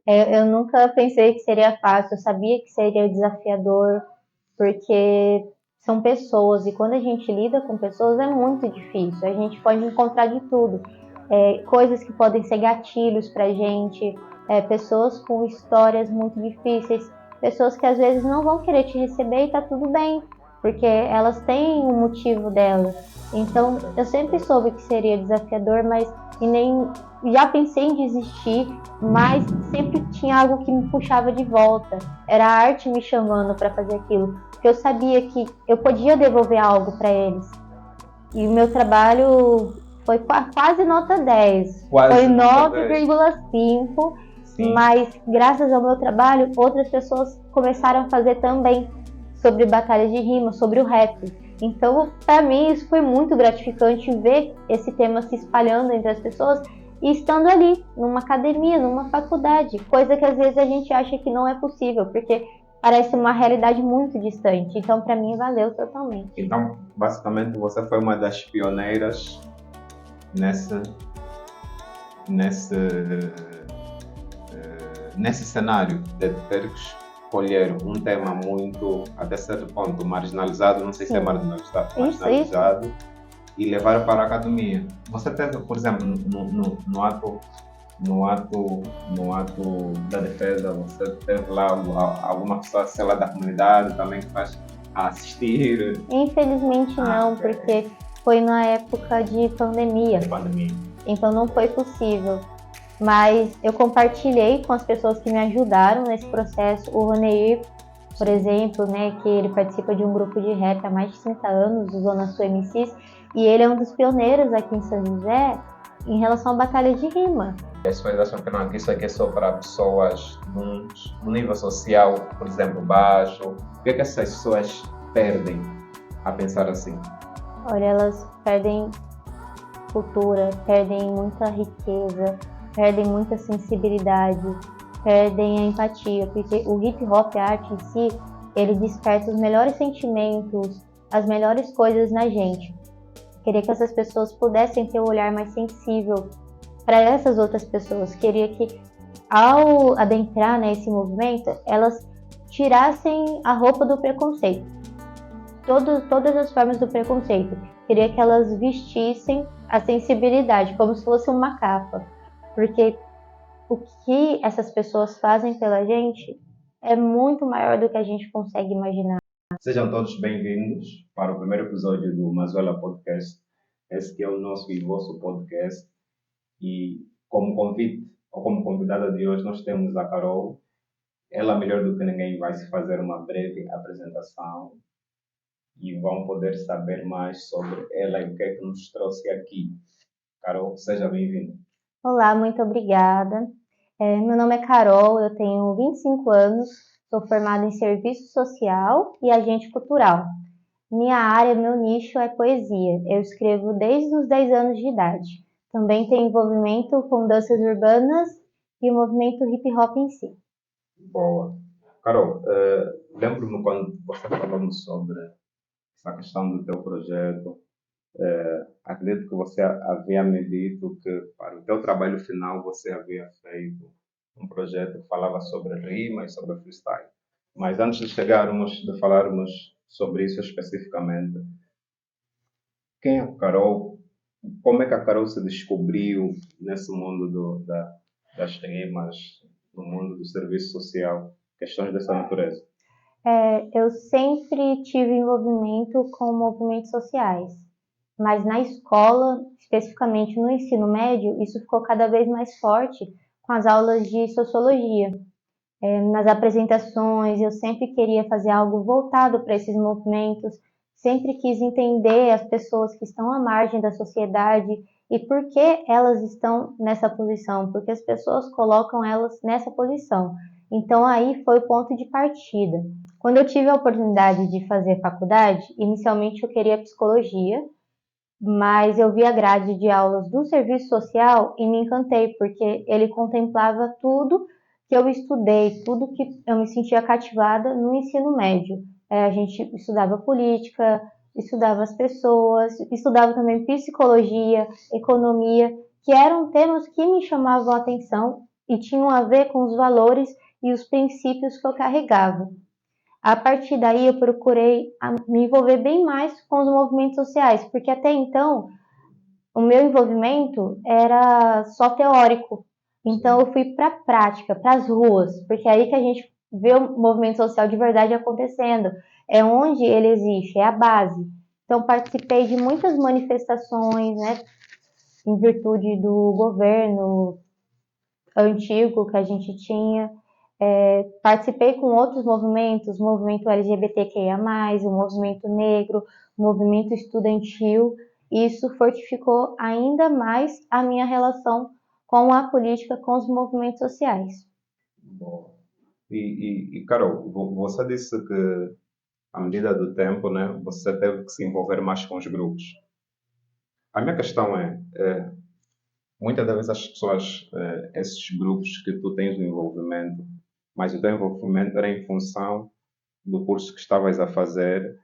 Eu nunca pensei que seria fácil, eu sabia que seria desafiador, porque são pessoas, e quando a gente lida com pessoas é muito difícil. A gente pode encontrar de tudo, coisas que podem ser gatilhos pra gente, pessoas com histórias muito difíceis, pessoas que às vezes não vão querer te receber e tá tudo bem, porque elas têm um motivo delas. Então eu sempre soube que seria desafiador, mas e nem já pensei em desistir, mas sempre tinha algo que me puxava de volta. Era a arte me chamando para fazer aquilo, porque eu sabia que eu podia devolver algo para eles. E o meu trabalho foi quase nota 10, foi Quase nota 10. 9,5, Sim. mas graças ao meu trabalho, outras pessoas começaram a fazer também sobre batalhas de rima, sobre o rap. Então, para mim, isso foi muito gratificante ver esse tema se espalhando entre as pessoas e estando ali, numa academia, numa faculdade, coisa que às vezes a gente acha que não é possível, porque parece uma realidade muito distante. Então, para mim, valeu totalmente. Então, basicamente, você foi uma das pioneiras nesse, nesse, nesse cenário de ter que escolher um tema muito, até certo ponto, marginalizado, não sei se é Sim. marginalizado, e levar para a academia. Você teve, por exemplo, no ato da defesa, você teve lá alguma pessoa, sei lá, da comunidade também que faz a assistir? Infelizmente não, Ok. porque foi na época de pandemia, De pandemia. então não foi possível. Mas eu compartilhei com as pessoas que me ajudaram nesse processo. O Roneir, por exemplo, né, que ele participa de um grupo de rap há mais de 30 anos, o Zona Sul MCs, e ele é um dos pioneiros aqui em São José em relação à batalha de rima. As pessoas acham que não, que isso aqui é só para pessoas num nível social, por exemplo, baixo. O que é que essas pessoas perdem a pensar assim? Olha, elas perdem cultura, perdem muita riqueza, perdem muita sensibilidade, perdem a empatia, porque o hip hop, a arte em si, ele desperta os melhores sentimentos, as melhores coisas na gente. Queria que essas pessoas pudessem ter um olhar mais sensível para essas outras pessoas. Queria que, ao adentrar nesse movimento, elas tirassem a roupa do preconceito. Todas as formas do preconceito. Queria que elas vestissem a sensibilidade, como se fosse uma capa. Porque o que essas pessoas fazem pela gente é muito maior do que a gente consegue imaginar. Sejam todos bem-vindos para o primeiro episódio do Mazuela Podcast. Esse que é o nosso e vosso podcast. E como convite, ou como convidada de hoje, nós temos a Carol. Ela, melhor do que ninguém, vai se fazer uma breve apresentação e vão poder saber mais sobre ela e o que é que nos trouxe aqui. Carol, seja bem-vinda. Olá, muito obrigada. Meu nome é Carol, eu tenho 25 anos, sou formada em Serviço Social e Agente Cultural. Minha área, meu nicho é poesia. Eu escrevo desde os 10 anos de idade. Também tenho envolvimento com danças urbanas e o movimento hip hop em si. Boa. Carol, lembro-me quando você falou sobre essa questão do teu projeto. Acredito que você havia me dito que para o teu trabalho final você havia feito um projeto que falava sobre rima e sobre freestyle. Mas antes de falarmos sobre isso especificamente, quem é a Carol? Como é que a Carol se descobriu nesse mundo das rimas, no mundo do serviço social, questões dessa natureza? Eu sempre tive envolvimento com movimentos sociais, mas na escola, especificamente no ensino médio, isso ficou cada vez mais forte com as aulas de sociologia. Nas apresentações, eu sempre queria fazer algo voltado para esses movimentos, sempre quis entender as pessoas que estão à margem da sociedade e por que elas estão nessa posição, porque as pessoas colocam elas nessa posição. Então aí foi o ponto de partida. Quando eu tive a oportunidade de fazer faculdade, inicialmente eu queria psicologia, mas eu vi a grade de aulas do serviço social e me encantei, porque ele contemplava tudo que eu estudei, tudo que eu me sentia cativada no ensino médio. A gente estudava política, estudava as pessoas, estudava também psicologia, economia, que eram temas que me chamavam a atenção e tinham a ver com os valores e os princípios que eu carregava. A partir daí eu procurei me envolver bem mais com os movimentos sociais, porque até então o meu envolvimento era só teórico. Então eu fui para a prática, para as ruas, porque é aí que a gente vê o movimento social de verdade acontecendo. É onde ele existe, é a base. Então participei de muitas manifestações, né, em virtude do governo antigo que a gente tinha. Participei com outros movimentos, o movimento LGBTQIA+, o movimento negro, o movimento estudantil, e isso fortificou ainda mais a minha relação com a política, com os movimentos sociais. Bom. Carol, você disse que, à medida do tempo, né, você teve que se envolver mais com os grupos. A minha questão muitas das vezes as pessoas, esses grupos que tu tens o envolvimento, mas o teu envolvimento era em função do curso que estavas a fazer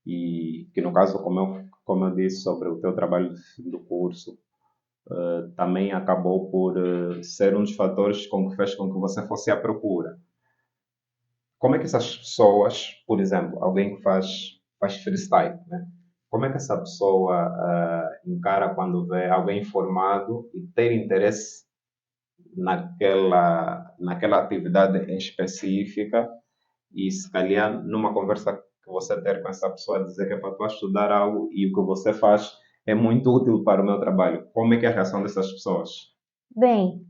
e que, no caso, como eu disse sobre o teu trabalho de fim do curso, também acabou por ser um dos fatores com que fez com que você fosse à procura. Como é que essas pessoas, por exemplo, alguém que faz freestyle, né? Como é que essa pessoa encara quando vê alguém formado e ter interesse naquela atividade em específica e se calhar numa conversa que você ter com essa pessoa dizer que é para tu estudar algo e o que você faz é muito útil para o meu trabalho. Como é que é a reação dessas pessoas? Bem,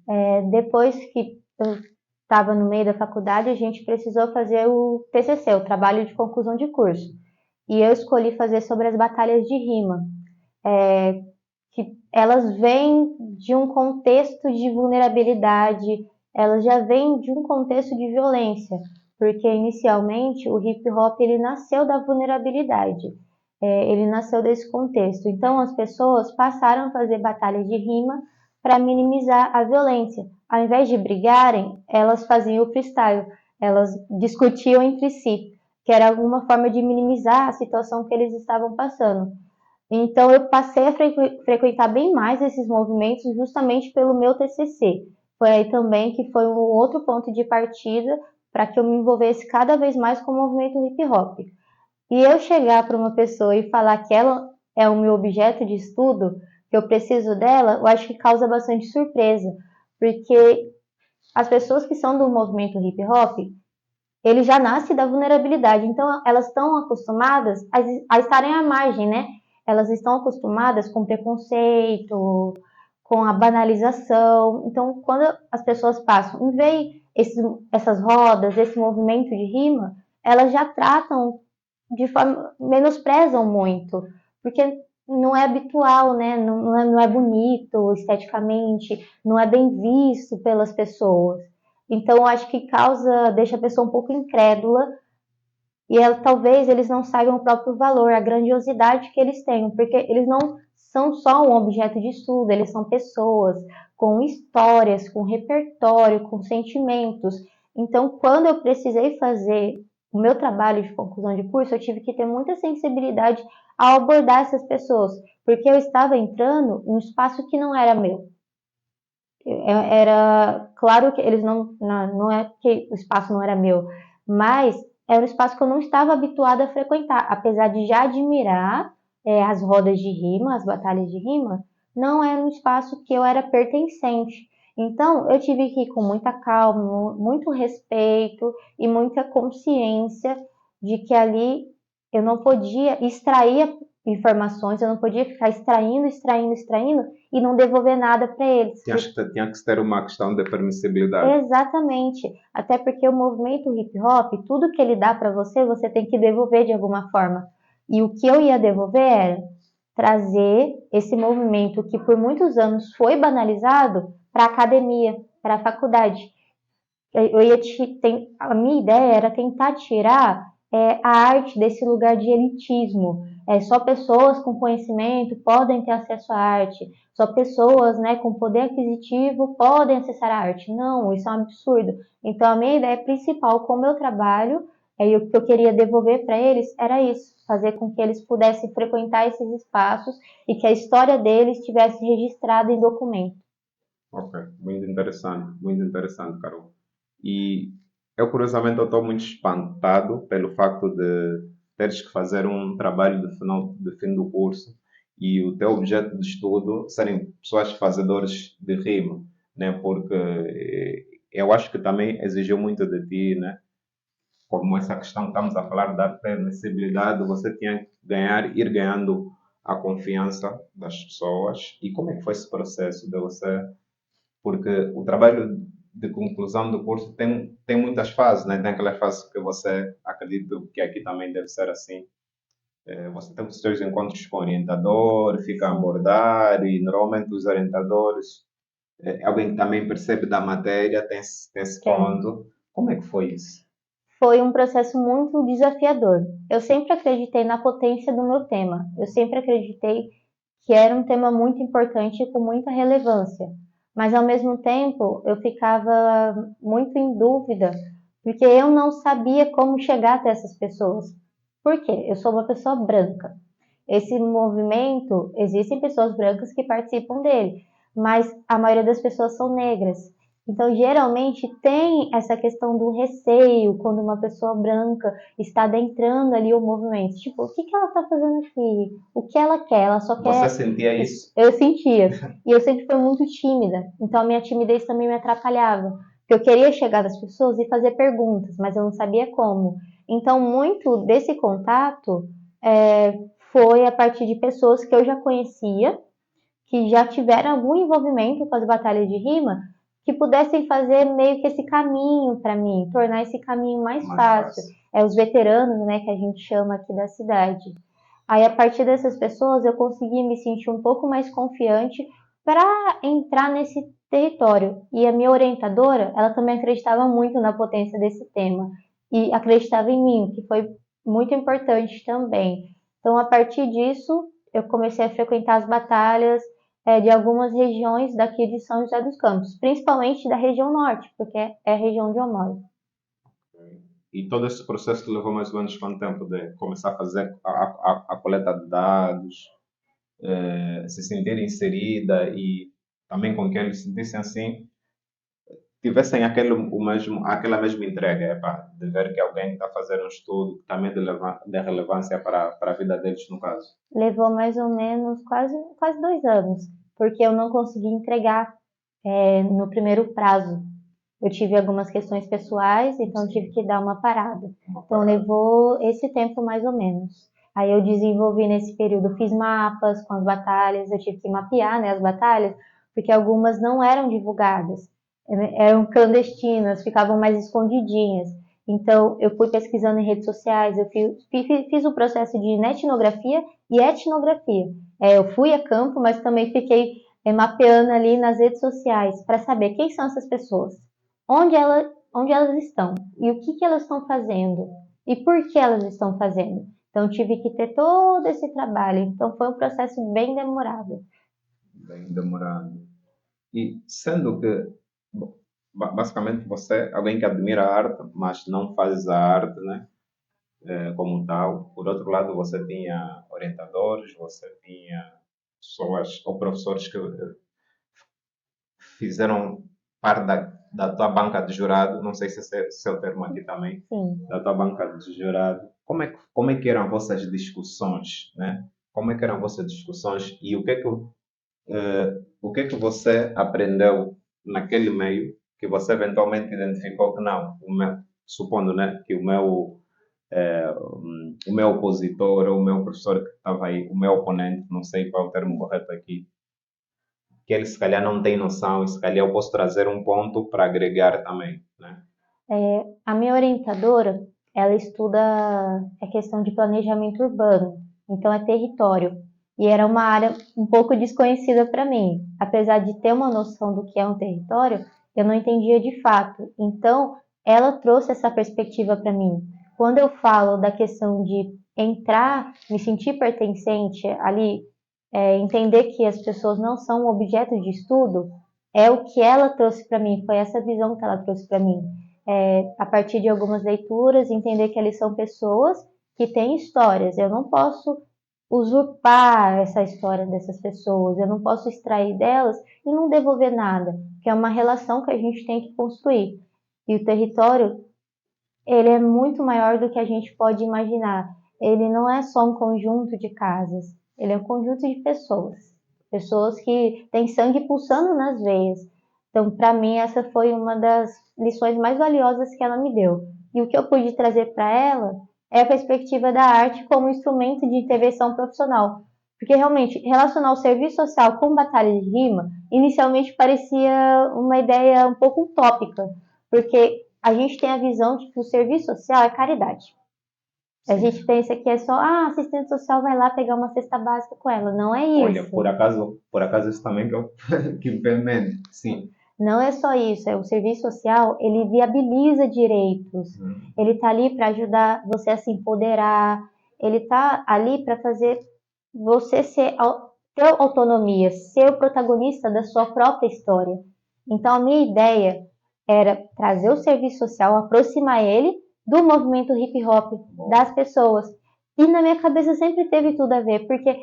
depois que eu estava no meio da faculdade, a gente precisou fazer o TCC, o trabalho de conclusão de curso. E eu escolhi fazer sobre as batalhas de rima, que elas vêm de um contexto de vulnerabilidade, elas já vêm de um contexto de violência, porque inicialmente o hip hop ele nasceu da vulnerabilidade, ele nasceu desse contexto. Então as pessoas passaram a fazer batalhas de rima para minimizar a violência. Ao invés de brigarem, elas faziam o freestyle, elas discutiam entre si, que era alguma forma de minimizar a situação que eles estavam passando. Então eu passei a frequentar bem mais esses movimentos justamente pelo meu TCC. Foi aí também que foi um outro ponto de partida para que eu me envolvesse cada vez mais com o movimento hip hop. E eu chegar para uma pessoa e falar que ela é o meu objeto de estudo, que eu preciso dela, eu acho que causa bastante surpresa, porque as pessoas que são do movimento hip hop, ele já nasce da vulnerabilidade, então elas estão acostumadas a estarem à margem, né? Elas estão acostumadas com preconceito, com a banalização. Então, quando as pessoas passam, em vez essas rodas, esse movimento de rima, elas já tratam de forma, menosprezam muito, porque não é habitual, né? Não é bonito esteticamente, não é bem visto pelas pessoas. Então, eu acho que deixa a pessoa um pouco incrédula e talvez eles não saibam o próprio valor, a grandiosidade que eles têm, porque eles não são só um objeto de estudo, eles são pessoas com histórias, com repertório, com sentimentos. Então, quando eu precisei fazer o meu trabalho de conclusão de curso, eu tive que ter muita sensibilidade ao abordar essas pessoas, porque eu estava entrando em um espaço que não era meu. Era claro que eles não é que o espaço não era meu, mas era um espaço que eu não estava habituada a frequentar, apesar de já admirar as rodas de rima, as batalhas de rima, não era um espaço que eu era pertencente. Então eu tive que ir com muita calma, muito respeito e muita consciência de que ali eu não podia extrair informações, eu não podia ficar extraindo e não devolver nada para eles. Tinha que ter uma questão de permissibilidade. Exatamente. Até porque o movimento hip hop, tudo que ele dá para você, você tem que devolver de alguma forma. E o que eu ia devolver era trazer esse movimento que por muitos anos foi banalizado para a academia, para a faculdade. A minha ideia era tentar tirar a arte desse lugar de elitismo. Só pessoas com conhecimento podem ter acesso à arte. Só pessoas, né, com poder aquisitivo podem acessar a arte. Não, isso é um absurdo. Então, a minha ideia principal com o meu trabalho e o que eu queria devolver para eles era isso, fazer com que eles pudessem frequentar esses espaços e que a história deles estivesse registrada em documento. Ok, muito interessante, Carol. E eu, curiosamente, estou muito espantado pelo facto de teres que fazer um trabalho de fim do curso e o teu objeto de estudo serem pessoas fazedoras de rima, né? Porque eu acho que também exigiu muito de ti, né? Como essa questão que estamos a falar da permissibilidade, você tinha que ir ganhando a confiança das pessoas. E como é que foi esse processo de você, porque o trabalho de conclusão do curso tem muitas fases, né? Tem aquela fase que você acredita que aqui também deve ser assim. Você tem os seus encontros com o orientador, fica a Sim, abordar, e normalmente os orientadores, alguém que também percebe da matéria, tem esse tem. ponto. Como é que foi isso? Foi um processo muito desafiador. Eu sempre acreditei na potência do meu tema. Eu sempre acreditei que era um tema muito importante e com muita relevância. Mas ao mesmo tempo, eu ficava muito em dúvida, porque eu não sabia como chegar até essas pessoas. Por quê? Eu sou uma pessoa branca. Esse movimento, existem pessoas brancas que participam dele, mas a maioria das pessoas são negras. Então, geralmente tem essa questão do receio quando uma pessoa branca está adentrando ali o movimento. Tipo, o que que ela está fazendo aqui? O que ela quer? Ela só Você quer. sentia isso? Eu sentia. E eu sempre fui muito tímida. Então, a minha timidez também me atrapalhava. Porque eu queria chegar nas pessoas e fazer perguntas, mas eu não sabia como. Então, muito desse contato é, foi a partir de pessoas que eu já conhecia, que já tiveram algum envolvimento com as batalhas de rima, que pudessem fazer meio que esse caminho para mim, tornar esse caminho mais Mais fácil. fácil. É os veteranos, né, que a gente chama aqui da cidade. Aí, a partir dessas pessoas, eu consegui me sentir um pouco mais confiante para entrar nesse território. E a minha orientadora, ela também acreditava muito na potência desse tema e acreditava em mim, o que foi muito importante também. Então, a partir disso, eu comecei a frequentar as batalhas de algumas regiões daqui de São José dos Campos, principalmente da região norte, porque é a região onde eu moro. E todo esse processo levou mais ou menos quanto tempo de começar a fazer a coleta de dados, se sentir inserida e também com que eles se sentissem assim, tivessem aquela mesma entrega, de ver que alguém está fazendo um estudo que também é de relevância para a vida deles, no caso. Levou mais ou menos quase 2 anos, porque eu não consegui entregar no primeiro prazo. Eu tive algumas questões pessoais, então tive Sim, que dar uma parada. uma Então parada. levou esse tempo mais ou menos. Aí eu desenvolvi nesse período, fiz mapas com as batalhas, eu tive que mapear, né, as batalhas, porque algumas não eram divulgadas, eram clandestinas, ficavam mais escondidinhas. Então eu fui pesquisando em redes sociais, eu fiz o processo de netnografia e etnografia. Eu fui a campo, mas também fiquei mapeando ali nas redes sociais para saber quem são essas pessoas, onde elas estão e o que elas estão fazendo e por que elas estão fazendo. Então tive que ter todo esse trabalho. Então foi um processo bem demorado. Bem demorado. E sendo que, bom, basicamente, você é alguém que admira a arte, mas não faz a arte, né? Como tal. Por outro lado, você tinha orientadores, você tinha pessoas ou professores que fizeram parte da tua banca de jurado, não sei se esse é o termo aqui também, Sim. da tua banca de jurado. Como é que eram vossas discussões, né? Como é que eram vossas discussões e o que é que você aprendeu naquele meio que você eventualmente identificou que não, supondo, né, que o meu opositor, ou o meu professor que estava aí, o meu oponente, não sei qual é o termo correto aqui, que ele se calhar não tem noção e se calhar eu posso trazer um ponto para agregar também, né? A minha orientadora, ela estuda a questão de planejamento urbano, então é território. E era uma área um pouco desconhecida para mim. Apesar de ter uma noção do que é um território, eu não entendia de fato. Então, ela trouxe essa perspectiva para mim. Quando eu falo da questão de entrar, me sentir pertencente ali, entender que as pessoas não são um objeto de estudo, é o que ela trouxe para mim, foi essa visão que ela trouxe para mim. A partir de algumas leituras, entender que eles são pessoas que têm histórias. Eu não posso usurpar essa história dessas pessoas, eu não posso extrair delas e não devolver nada, que é uma relação que a gente tem que construir. E o território, ele é muito maior do que a gente pode imaginar. Ele não é só um conjunto de casas, ele é um conjunto de pessoas. Pessoas que têm sangue pulsando nas veias. Então, para mim, essa foi uma das lições mais valiosas que ela me deu. E o que eu pude trazer para ela é a perspectiva da arte como instrumento de intervenção profissional. Porque realmente, relacionar o serviço social com batalha de rima, inicialmente parecia uma ideia um pouco utópica, porque a gente tem a visão de que o serviço social é caridade. A gente pensa que é só, assistente social vai lá pegar uma cesta básica com ela. Não é isso. Olha, por acaso isso também que eu que implemento. Sim. Não é só isso, o serviço social, ele viabiliza direitos. Ele está ali para ajudar você a se empoderar, ele está ali para fazer você ter autonomia, ser o protagonista da sua própria história. Então, a minha ideia era trazer o serviço social, aproximar ele do movimento hip hop, das pessoas. E na minha cabeça sempre teve tudo a ver, porque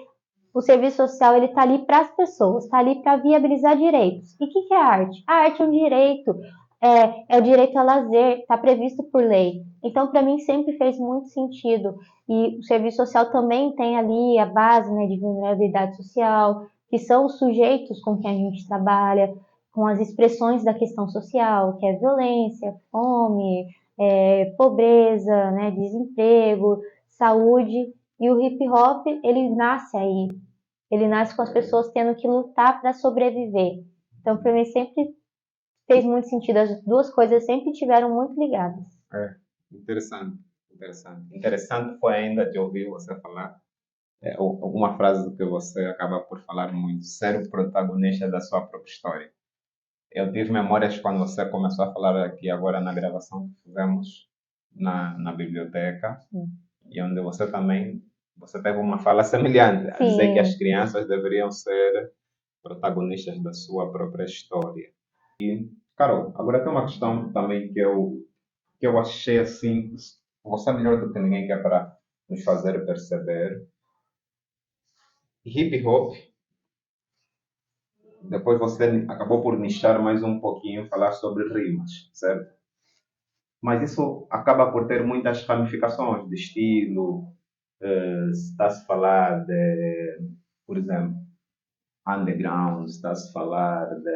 o serviço social ele está ali para as pessoas, está ali para viabilizar direitos. E o que é a arte? A arte é um direito, é o direito a lazer, está previsto por lei. Então, para mim, sempre fez muito sentido. E o serviço social também tem ali a base, né, de vulnerabilidade social, que são os sujeitos com quem a gente trabalha, com as expressões da questão social, que é violência, fome, pobreza, né, desemprego, saúde. E o hip hop, ele nasce aí. Ele nasce com as pessoas tendo que lutar para sobreviver. Então, para mim, sempre fez muito sentido. As duas coisas sempre tiveram muito ligadas. É, interessante, interessante. Interessante foi ainda de ouvir você falar alguma frase que você acaba por falar muito, ser o protagonista da sua própria história. Eu tive memórias quando você começou a falar aqui agora na gravação que fizemos na biblioteca, e onde você teve uma fala semelhante, a dizer que as crianças deveriam ser protagonistas da sua própria história. Carol, agora tem uma questão também que eu achei assim, você é melhor do que ninguém que é para nos fazer perceber. Hip hop, depois você acabou por nichar mais um pouquinho, falar sobre rimas, certo? Mas isso acaba por ter muitas ramificações de estilo. Está-se a falar de, por exemplo, underground, está-se a falar de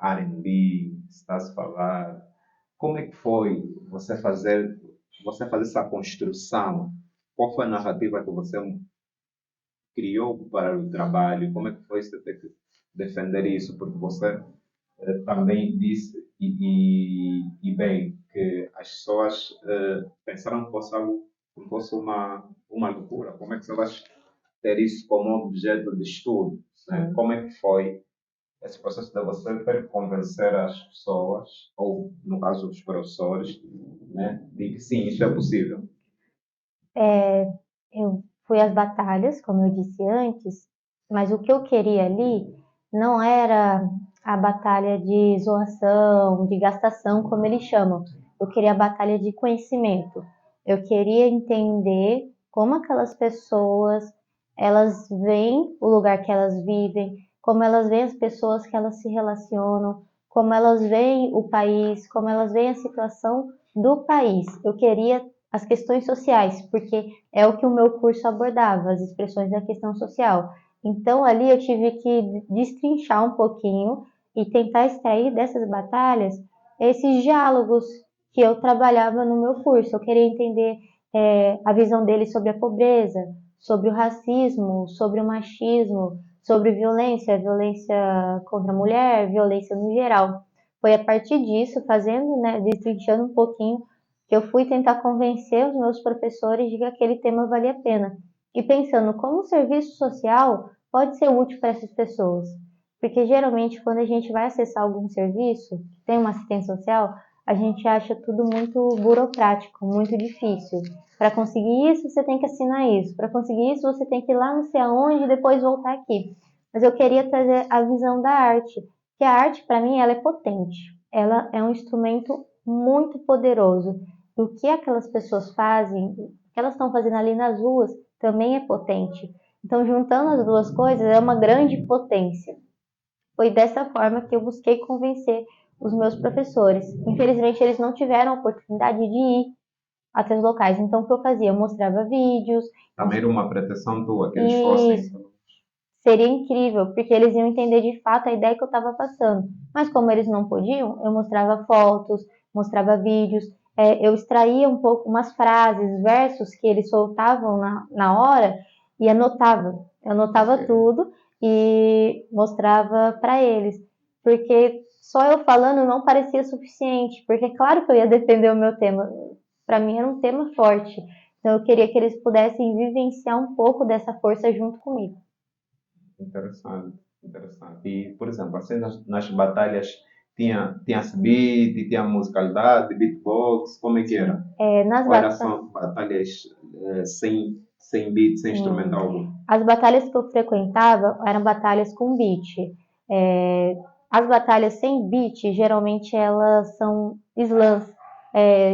R&B, está-se a falar. Como é que foi você fazer essa construção? Qual foi a narrativa que você criou para o trabalho? Como é que foi você ter que defender isso? Porque você também disse, e bem, que as pessoas pensaram que fosse algo, que fosse uma loucura. Como é que você vai ter isso como objeto de estudo? Né? Como é que foi esse processo de você ter que convencer as pessoas, ou no caso os professores, né, de que sim, isso é possível? Eu fui às batalhas, como eu disse antes, mas o que eu queria ali não era a batalha de zoação, de gastação, como eles chamam. Eu queria a batalha de conhecimento. Eu queria entender como aquelas pessoas, elas veem o lugar que elas vivem, como elas veem as pessoas que elas se relacionam, como elas veem o país, como elas veem a situação do país. Eu queria as questões sociais, porque é o que o meu curso abordava, as expressões da questão social. Então ali eu tive que destrinchar um pouquinho e tentar extrair dessas batalhas esses diálogos que eu trabalhava no meu curso. Eu queria entender a visão deles sobre a pobreza, sobre o racismo, sobre o machismo, sobre violência, violência contra a mulher, violência no geral. Foi a partir disso, fazendo, né, destrinchando um pouquinho, que eu fui tentar convencer os meus professores de que aquele tema valia a pena. E pensando como o serviço social pode ser útil para essas pessoas. Porque geralmente quando a gente vai acessar algum serviço, tem uma assistência social, a gente acha tudo muito burocrático, muito difícil. Para conseguir isso, você tem que assinar isso. Para conseguir isso, você tem que ir lá não sei aonde e depois voltar aqui. Mas eu queria trazer a visão da arte, que a arte, para mim, ela é potente. Ela é um instrumento muito poderoso. O que aquelas pessoas fazem, o que elas estão fazendo ali nas ruas, também é potente. Então, juntando as duas coisas, é uma grande potência. Foi dessa forma que eu busquei convencer os meus professores. Infelizmente, eles não tiveram a oportunidade de ir até os locais. Então, o que eu fazia? Eu mostrava vídeos. Também era uma pretensão tua, que eles E fossem. seria incrível, porque eles iam entender de fato a ideia que eu estava passando. Mas como eles não podiam, eu mostrava fotos, mostrava vídeos, eu extraía um pouco umas frases, versos que eles soltavam na hora e anotava. Eu anotava Ok. tudo e mostrava para eles, porque só eu falando não parecia suficiente, porque claro que eu ia defender o meu tema. Para mim era um tema forte, então eu queria que eles pudessem vivenciar um pouco dessa força junto comigo. Interessante, interessante. E, por exemplo, assim nas batalhas tinha-se beat, tinha musicalidade, beatbox, como é que era? Nas Ou era batalhas, só batalhas sem beat, sem instrumental sim. algum? As batalhas que eu frequentava eram batalhas com beat. É, as batalhas sem beat, geralmente elas são slams,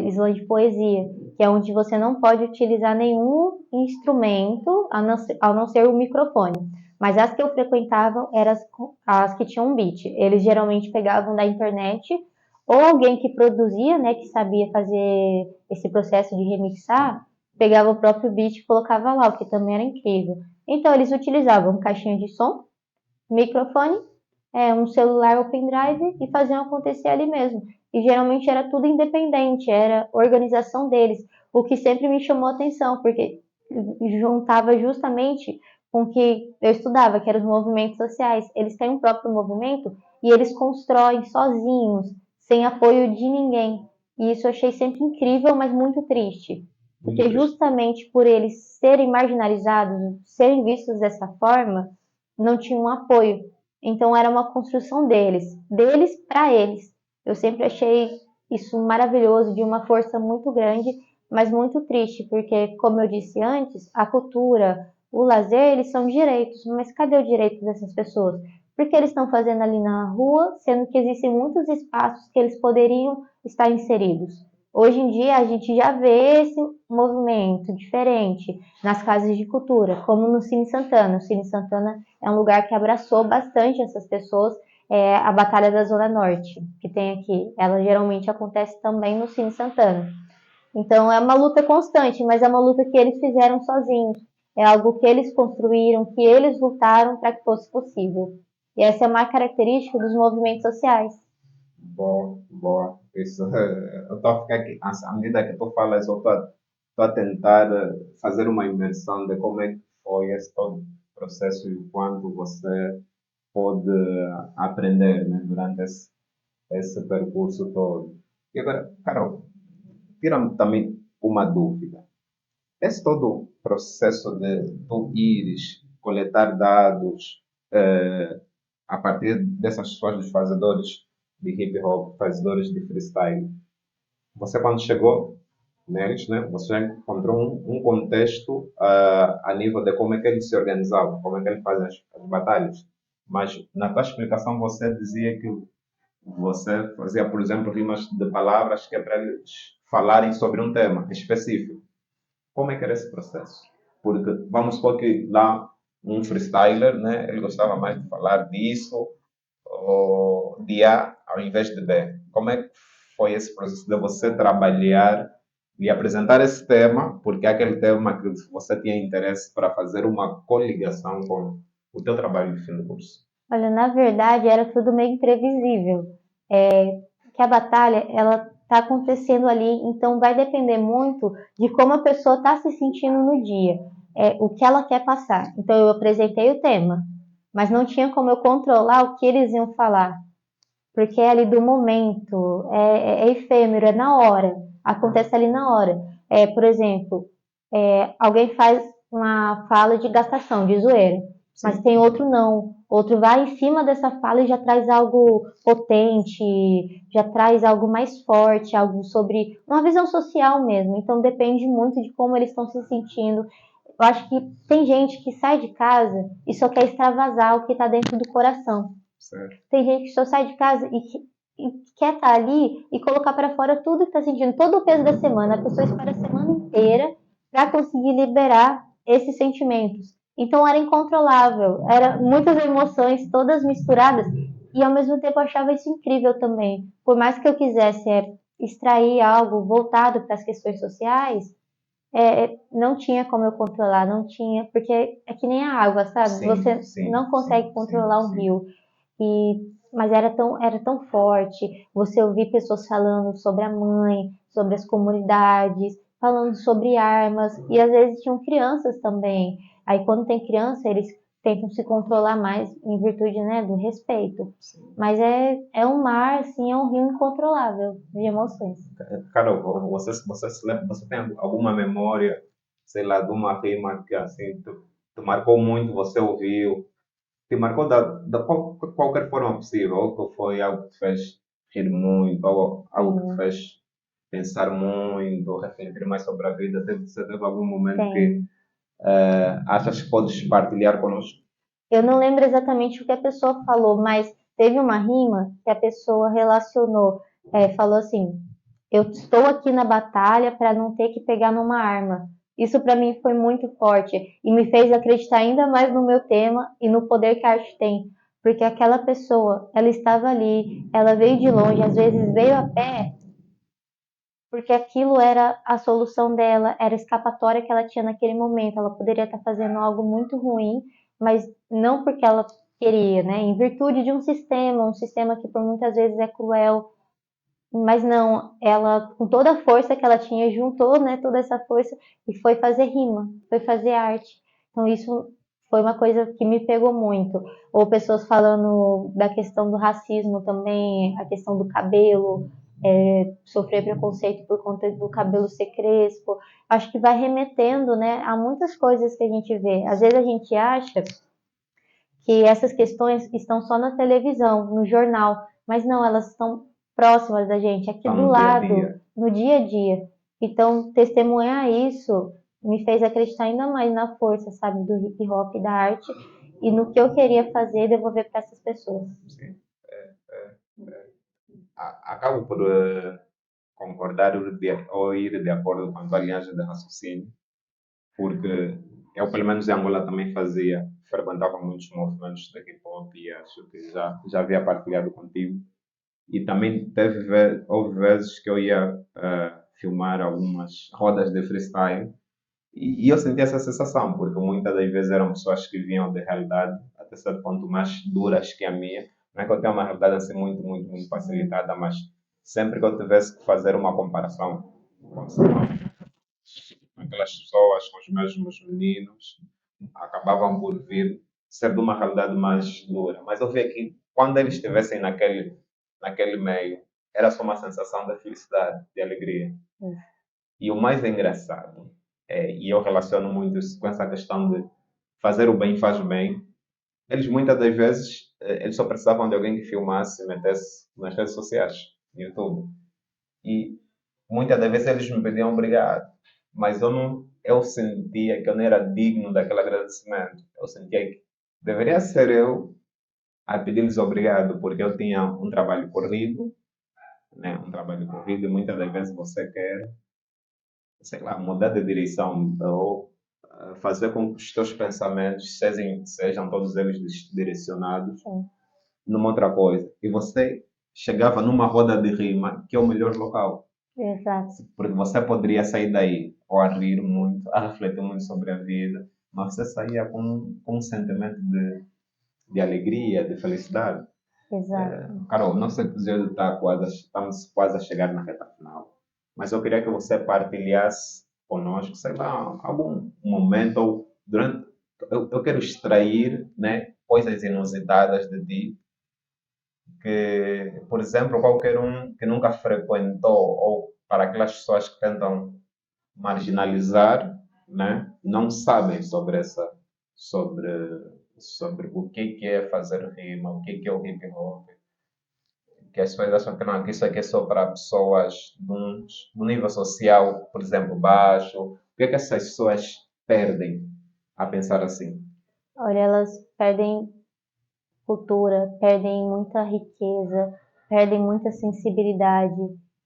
slam de poesia, que é onde você não pode utilizar nenhum instrumento a não ser o microfone. Mas as que eu frequentava eram as que tinham beat. Eles geralmente pegavam da internet ou alguém que produzia, né, que sabia fazer esse processo de remixar, pegava o próprio beat e colocava lá, o que também era incrível. Então eles utilizavam caixinha de som, microfone, um celular ou pendrive e faziam acontecer ali mesmo. E geralmente era tudo independente, era organização deles, o que sempre me chamou a atenção, porque juntava justamente com o que eu estudava, que eram os movimentos sociais. Eles têm um próprio movimento e eles constroem sozinhos, sem apoio de ninguém. E isso eu achei sempre incrível, mas muito triste. Muito Porque triste. justamente por eles serem marginalizados, serem vistos dessa forma, não tinham um apoio. Então era uma construção deles para eles. Eu sempre achei isso maravilhoso, de uma força muito grande, mas muito triste, porque, como eu disse antes, a cultura, o lazer, eles são direitos, mas cadê o direito dessas pessoas? Porque eles estão fazendo ali na rua, sendo que existem muitos espaços que eles poderiam estar inseridos. Hoje em dia a gente já vê esse movimento diferente nas casas de cultura, como no Cine Santana. O Cine Santana é um lugar que abraçou bastante essas pessoas. A Batalha da Zona Norte, que tem aqui, ela geralmente acontece também no Cine Santana. Então é uma luta constante, mas é uma luta que eles fizeram sozinhos. É algo que eles construíram, que eles lutaram para que fosse possível. E essa é uma característica dos movimentos sociais. Boa, boa. Isso, eu estou a ficar aqui, à medida que tu falas, eu estou a tentar fazer uma imersão de como é que foi esse todo processo e o quanto você pode aprender, né, durante esse percurso todo. E agora, Carol, tira-me também uma dúvida. Esse todo processo de tu ires coletar dados a partir dessas pessoas, dos fazedores de hip hop, fazedores de freestyle, você quando chegou neles, né, você encontrou um contexto a nível de como é que eles se organizavam, como é que eles fazem as batalhas. Mas na tua explicação você dizia que você fazia, por exemplo, rimas de palavras que é para eles falarem sobre um tema específico. Como é que era esse processo? Porque vamos supor que lá um freestyler, né, ele gostava mais de falar disso, ou de A ao invés de B. Como é que foi esse processo de você trabalhar e apresentar esse tema, porque é aquele tema que você tinha interesse para fazer uma coligação com o teu trabalho de fim de curso? Olha, na verdade era tudo meio imprevisível. Que a batalha ela está acontecendo ali, então vai depender muito de como a pessoa está se sentindo no dia, o que ela quer passar. Então eu apresentei o tema, mas não tinha como eu controlar o que eles iam falar, porque é ali do momento, é efêmero, é na hora, acontece ali na hora. Por exemplo, alguém faz uma fala de gastação, de zoeira, mas Sim. tem outro não. Outro vai em cima dessa fala e já traz algo potente, já traz algo mais forte, algo sobre uma visão social mesmo. Então depende muito de como eles estão se sentindo. Eu acho que tem gente que sai de casa e só quer extravasar o que está dentro do coração. Certo. Tem gente que só sai de casa e quer estar ali e colocar para fora tudo que está sentindo, todo o peso da semana. A pessoa espera a semana inteira para conseguir liberar esses sentimentos. Então era incontrolável, era muitas emoções todas misturadas e ao mesmo tempo eu achava isso incrível também. Por mais que eu quisesse extrair algo voltado para as questões sociais, não tinha como eu controlar, não tinha, porque é que nem a água, sabe? Sim, Você sim, não sim, consegue sim, controlar um sim. rio. Mas era tão forte. Você ouvir pessoas falando sobre a mãe, sobre as comunidades, falando sobre armas, e às vezes tinham crianças também. Aí quando tem criança, eles tentam se controlar mais em virtude, né, do respeito. Sim. Mas é um mar, assim, é um rio incontrolável de emoções. Carol, você se lembra, você tem alguma memória, sei lá, de uma rima que assim te marcou muito, você ouviu, te marcou da qualquer forma possível, ou que foi algo que te fez rir muito, ou algo que te Sim, fez pensar muito, ou refletir mais sobre a vida? Você teve algum momento que tem. achas que podes partilhar connosco? Eu não lembro exatamente o que a pessoa falou, mas teve uma rima que a pessoa relacionou, falou assim: eu estou aqui na batalha para não ter que pegar numa arma. Isso para mim foi muito forte e me fez acreditar ainda mais no meu tema e no poder que a arte tem, porque aquela pessoa, ela estava ali, ela veio de longe, às vezes veio a pé, porque aquilo era a solução dela, era a escapatória que ela tinha naquele momento. Ela poderia estar fazendo algo muito ruim, mas não porque ela queria, né? Em virtude de um sistema que por muitas vezes é cruel, mas não, ela com toda a força que ela tinha juntou, né, toda essa força e foi fazer rima, foi fazer arte. Então isso foi uma coisa que me pegou muito. Ou pessoas falando da questão do racismo também, a questão do cabelo, sofrer preconceito por conta do cabelo ser crespo. Acho que vai remetendo, né, a muitas coisas que a gente vê. Às vezes a gente acha que essas questões estão só na televisão, no jornal, mas não, elas estão próximas da gente, aqui Está do no dia a lado, dia. no dia a dia. Então, testemunhar isso me fez acreditar ainda mais na força, sabe, do hip hop, da arte e no que eu queria fazer e devolver para essas pessoas. Sim. Acabo por concordar ou ir de acordo com a tua linhagem de raciocínio, porque eu, pelo menos em Angola, também frequentava muitos movimentos de hip hop e acho que já havia partilhado contigo. E também houve vezes que eu ia filmar algumas rodas de freestyle e eu sentia essa sensação, porque muitas das vezes eram pessoas que vinham de realidade, até certo ponto, mais duras que a minha. Não é que eu tenha uma realidade assim muito, muito, muito facilitada, mas sempre que eu tivesse que fazer uma comparação com aquelas pessoas, com os mesmos meninos, acabavam por vir ser de uma realidade mais dura. Mas eu via que quando eles estivessem naquele meio, era só uma sensação de felicidade, de alegria. E o mais engraçado, e eu relaciono muito isso com essa questão de fazer o bem faz bem, eles muitas das vezes eles só precisavam de alguém que filmasse e metesse nas redes sociais, no YouTube. E muitas das vezes eles me pediam obrigado, mas eu sentia que eu não era digno daquele agradecimento. Eu sentia que deveria ser eu a pedir-lhes obrigado, porque eu tinha um trabalho corrido, né? Um trabalho corrido e muitas das vezes você quer, sei lá, mudar de direção ou fazer com que os teus pensamentos sejam todos eles direcionados Sim, numa outra coisa. E você chegava numa roda de rima, que é o melhor local. exato, Porque você poderia sair daí ou a rir muito, a refletir muito sobre a vida, mas você saía com um sentimento de alegria, de felicidade. exato. Carol, nosso episódio estamos quase a chegar na reta final, mas eu queria que você partilhasse conosco, sei lá, algum momento ou durante. Eu quero extrair, né, coisas inusitadas de ti que, por exemplo, qualquer um que nunca frequentou ou para aquelas pessoas que tentam marginalizar, né, não sabem sobre, sobre o que é fazer rima, o que é o hip hop, que as pessoas acham que não, que isso aqui é só para pessoas de um nível social, por exemplo, baixo. O que é que essas pessoas perdem a pensar assim? Olha, elas perdem cultura, perdem muita riqueza, perdem muita sensibilidade,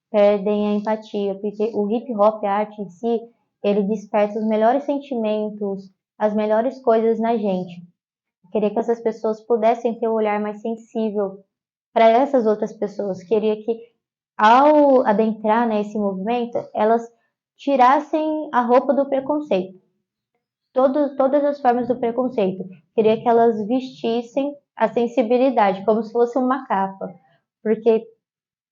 perdem a empatia, porque o hip hop, a arte em si, ele desperta os melhores sentimentos, as melhores coisas na gente. Eu queria que essas pessoas pudessem ter um olhar mais sensível para essas outras pessoas. Queria que, ao adentrar nesse movimento, elas tirassem a roupa do preconceito, todas as formas do preconceito. Queria que elas vestissem a sensibilidade, como se fosse uma capa, porque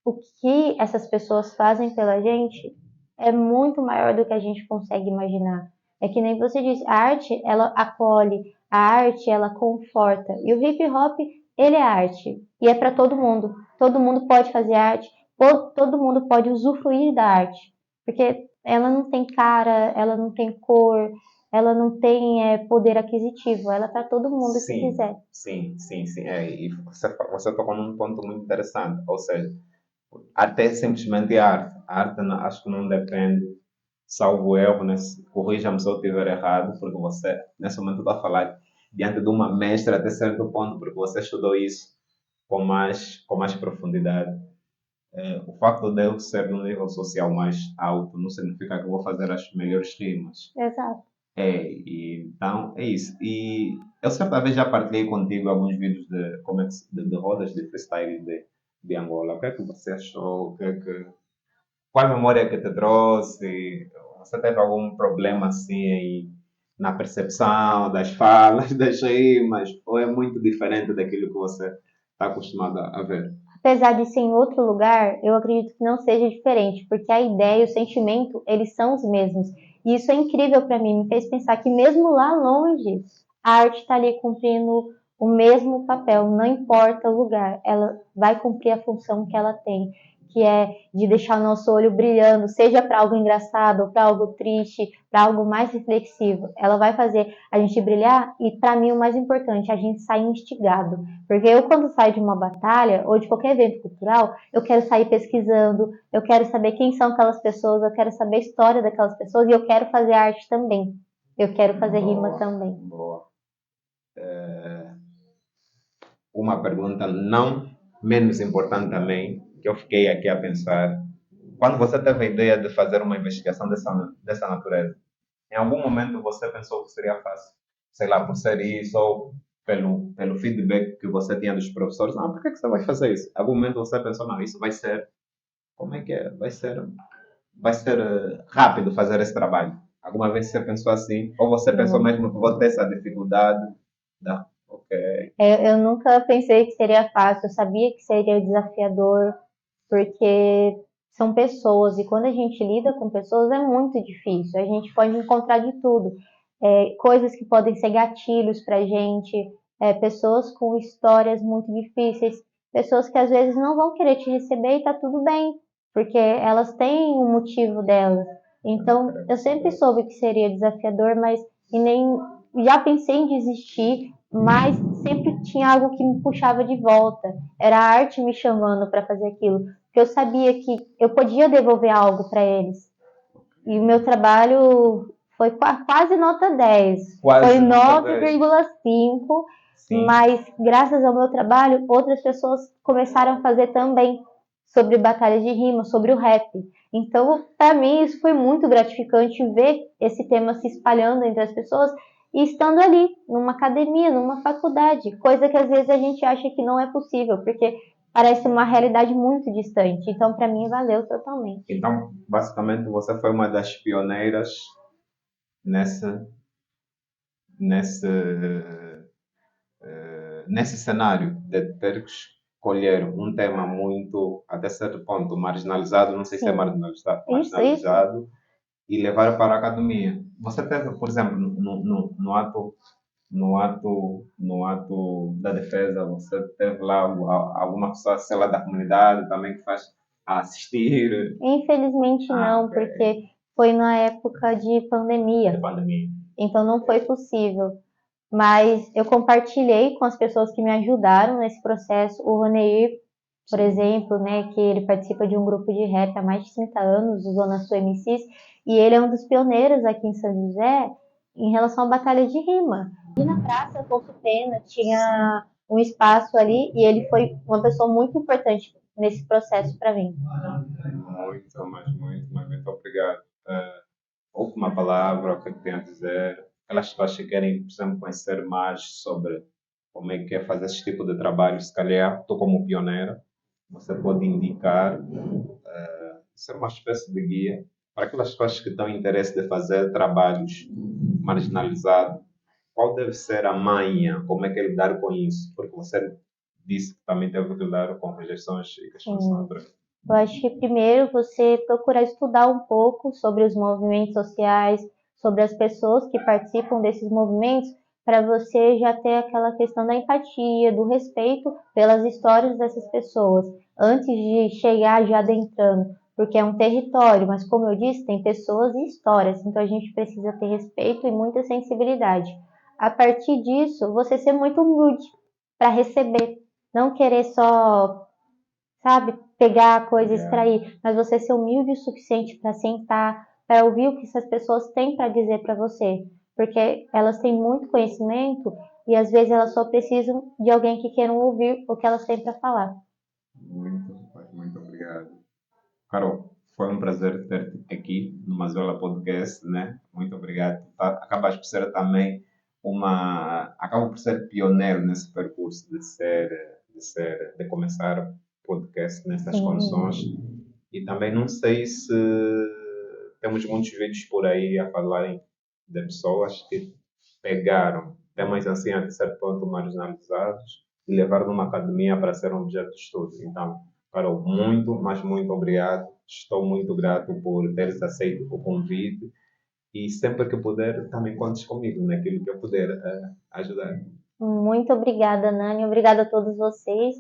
o que essas pessoas fazem pela gente é muito maior do que a gente consegue imaginar. É que nem você disse, a arte, ela acolhe, a arte, ela conforta. E o hip hop, ele é arte. E é para todo mundo. Todo mundo pode fazer arte, todo mundo pode usufruir da arte. Porque ela não tem cara, ela não tem cor, ela não tem poder aquisitivo. Ela é para todo mundo que Sim, quiser. sim, sim, sim. E você tocou num ponto muito interessante. Ou seja, arte é simplesmente arte. A arte acho que não depende, salvo erro, né? Corrija-me se eu estiver errado, porque você, nesse momento, está a falar diante de uma mestra até certo ponto, porque você estudou isso com mais profundidade. O facto de eu ser num nível social mais alto não significa que eu vou fazer as melhores rimas. Exato. Então é isso. E eu certa vez já partilhei contigo alguns vídeos de, como é que, de rodas de freestyle de Angola. O que é que você achou? Qual a memória que te trouxe? Você teve algum problema assim aí na percepção das falas, das rimas? Ou é muito diferente daquilo que você está acostumado a ver? Apesar de ser em outro lugar, eu acredito que não seja diferente, porque a ideia e o sentimento, eles são os mesmos. E isso é incrível para mim, me fez pensar que mesmo lá longe, a arte está ali cumprindo o mesmo papel, não importa o lugar, ela vai cumprir a função que ela tem, que é de deixar o nosso olho brilhando, seja para algo engraçado, para algo triste, para algo mais reflexivo. Ela vai fazer a gente brilhar e, para mim, o mais importante, a gente sair instigado. Porque eu, quando saio de uma batalha ou de qualquer evento cultural, eu quero sair pesquisando, eu quero saber quem são aquelas pessoas, eu quero saber a história daquelas pessoas e eu quero fazer arte também. Eu quero fazer rima Boa, também. boa. Uma pergunta não menos importante também, que eu fiquei aqui a pensar. Quando você teve a ideia de fazer uma investigação dessa natureza, em algum momento você pensou que seria fácil? Sei lá, por ser isso, ou pelo feedback que você tinha dos professores? Não, por que você vai fazer isso? Em algum momento você pensou, não, isso vai ser, como é que é? Vai ser rápido fazer esse trabalho. Alguma vez você pensou assim? Ou você pensou Sim. mesmo que vou ter essa dificuldade? Não, ok. Eu nunca pensei que seria fácil, eu sabia que seria desafiador, porque são pessoas e quando a gente lida com pessoas é muito difícil. A gente pode encontrar de tudo, coisas que podem ser gatilhos para gente, pessoas com histórias muito difíceis, pessoas que às vezes não vão querer te receber e tá tudo bem, porque elas têm um motivo delas. Então, eu sempre soube que seria desafiador, mas e nem já pensei em desistir, mas sempre tinha algo que me puxava de volta. Era a arte me chamando para fazer aquilo, porque eu sabia que eu podia devolver algo para eles. E o meu trabalho foi quase nota 10, foi Quase nota 10. 9,5, Sim. mas graças ao meu trabalho, outras pessoas começaram a fazer também sobre batalhas de rima, sobre o rap. Então, para mim, isso foi muito gratificante ver esse tema se espalhando entre as pessoas e estando ali, numa academia, numa faculdade, coisa que às vezes a gente acha que não é possível, porque parece uma realidade muito distante. Então, para mim, valeu totalmente. Então, basicamente, você foi uma das pioneiras nesse, nesse, nesse cenário de ter que escolher um tema muito, até certo ponto, marginalizado, não sei se é Sim, isso. marginalizado, e levar para a academia. Você teve, por exemplo, no ato da defesa, você teve lá alguma pessoa, sei lá, da comunidade também que faz a assistir? Infelizmente Ah, não, ok. porque foi na época de De pandemia, pandemia. então não Ok. foi possível. Mas eu compartilhei com as pessoas que me ajudaram nesse processo. O Roneir, por Sim. exemplo, né, que ele participa de um grupo de rap há mais de 30 anos, o Zona Sul MCs, e ele é um dos pioneiros aqui em São José em relação à batalha de rima. E na Praça Afonso Pena tinha um espaço ali e ele foi uma pessoa muito importante nesse processo para mim. Muito, mas muito obrigado. Última palavra. palavra, o que tem a dizer. Aquelas pessoas que querem, por exemplo, conhecer mais sobre como é que é fazer esse tipo de trabalho, se calhar, tu como pioneira, você pode indicar, ser uma espécie de guia para aquelas pessoas que têm interesse de fazer trabalhos marginalizados. Qual deve ser a manha? Como é que é lidar com isso? Porque você disse que também teve que lidar com rejeições e questões naturais. Eu acho que primeiro você procurar estudar um pouco sobre os movimentos sociais, sobre as pessoas que participam desses movimentos, para você já ter aquela questão da empatia, do respeito pelas histórias dessas pessoas, antes de chegar já adentrando, porque é um território, mas como eu disse, tem pessoas e histórias, então a gente precisa ter respeito e muita sensibilidade. A partir disso, você ser muito humilde para receber, não querer só, sabe, pegar a coisa, extrair, mas você ser humilde o suficiente para sentar, para ouvir o que essas pessoas têm para dizer para você, porque elas têm muito conhecimento e às vezes elas só precisam de alguém que queira ouvir o que elas têm para falar. Muito obrigado. Carol, foi um prazer ter-te aqui no Mazola Podcast, né? Muito obrigado. Acabas por ser também acaba por ser pioneiro nesse percurso de começar podcast nessas condições. E também não sei se temos muitos vídeos por aí a falarem de pessoas que pegaram temas assim a certo ponto marginalizados e levaram numa academia para ser um objeto de estudo. Então, Carol, muito, mas muito obrigado. Estou muito grato por teres aceito o convite e sempre que puder também contes comigo naquilo que eu puder ajudar. Muito obrigada, Nani. Obrigada a todos vocês.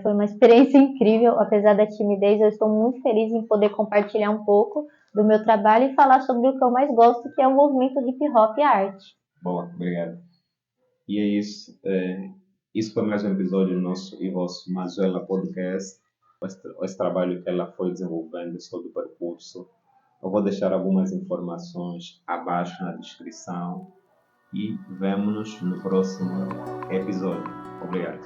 Foi uma experiência incrível, apesar da timidez. Eu estou muito feliz em poder compartilhar um pouco do meu trabalho e falar sobre o que eu mais gosto, que é o movimento hip hop e a arte. Boa, obrigado. E é isso. Isso foi mais um episódio do nosso e vosso Mazuela Podcast. Esse trabalho que ela foi desenvolvendo, todo o percurso. Eu vou deixar algumas informações abaixo na descrição e vemo-nos no próximo episódio. Obrigado.